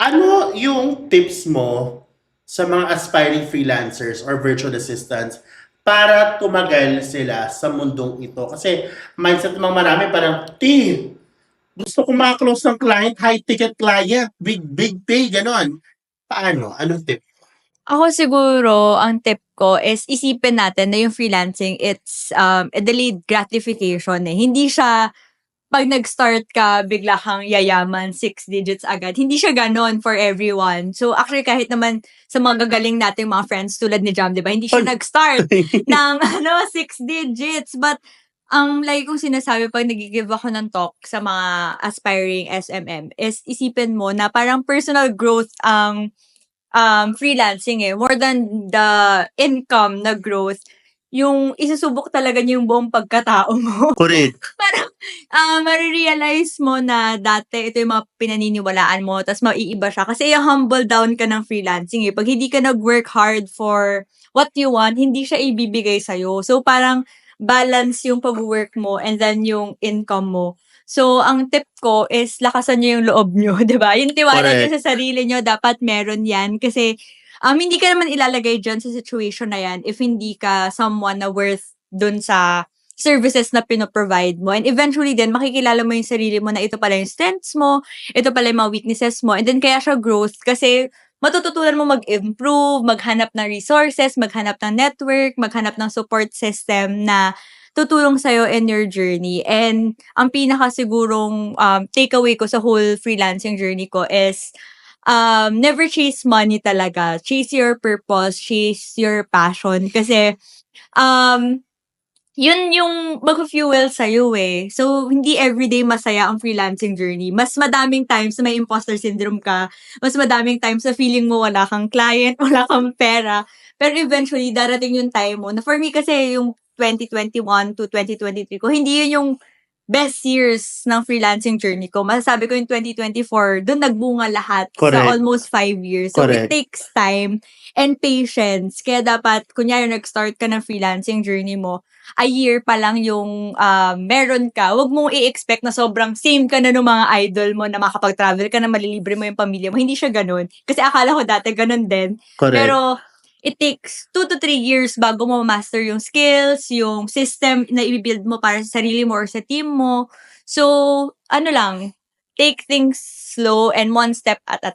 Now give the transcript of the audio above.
Ano yung tips mo sa mga aspiring freelancers or virtual assistants para tumagal sila sa mundong ito? Kasi mindset ng marami parang, gusto ko makaklose ng client, high ticket client, big pay, ganon. Paano? Anong tip? Ako siguro, ang tip ko is isipin natin na yung freelancing, it's a delayed gratification eh. Hindi siya, pag nag-start ka, bigla kang yayaman, 6 digits agad. Hindi siya ganon for everyone. So actually, kahit naman sa mga gagaling nating mga friends tulad ni Jam, di ba? Hindi siya nag-start ng 6 digits. But ang lagi kong sinasabi pag nag-give ako ng talk sa mga aspiring SMM is isipin mo na parang personal growth ang freelancing eh. More than the income na growth, yung isusubok talaga niya yung buong pagkatao mo. Correct. Parang marirealize mo na dati ito yung mga pinaniniwalaan mo, tapos maiiba siya. Kasi humble down ka ng freelancing eh. Pag hindi ka nag-work hard for what you want, hindi siya ibibigay sa'yo. So parang balance yung pag-work mo and then yung income mo. So, ang tip ko is lakasan niyo yung loob niyo, 'di ba? Yung tiwala niyo Correct. sa sarili niyo dapat meron 'yan kasi hindi ka naman ilalagay diyan sa situation na 'yan if hindi ka someone na worth dun sa services na pino-provide mo. And eventually din makikilala mo yung sarili mo na ito pala yung strengths mo, ito pala yung mga weaknesses mo, and then kaya siya growth kasi matututunan mo mag-improve, maghanap ng resources, maghanap ng network, maghanap ng support system na tutulong sa'yo in your journey. And ang pinaka sigurong takeaway ko sa whole freelancing journey ko is never chase money talaga. Chase your purpose, chase your passion. Kasi um, yun yung mag-fuel sa'yo eh. So, hindi everyday masaya ang freelancing journey. Mas madaming times na may imposter syndrome ka. Mas madaming times na feeling mo wala kang client, wala kang pera. Pero eventually, darating yung time mo. Na for me kasi yung 2021 to 2023 ko, hindi yun yung best years ng freelancing journey ko. Masasabi ko yung 2024, doon nagbunga lahat sa Correct. almost 5 years. So, it Correct. takes time and patience. Kaya dapat, kunyari nag-start ka ng freelancing journey mo, a year pa lang yung meron ka, wag mong i-expect na sobrang same ka na ng mga idol mo na makapag-travel ka na malilibre mo yung pamilya mo. Hindi siya ganun. Kasi akala ko dati ganun din. Correct. Pero it takes 2 to 3 years bago mo master yung skills, yung system na i-build mo para sa sarili mo or sa team mo. So, ano lang, take things slow and one step at a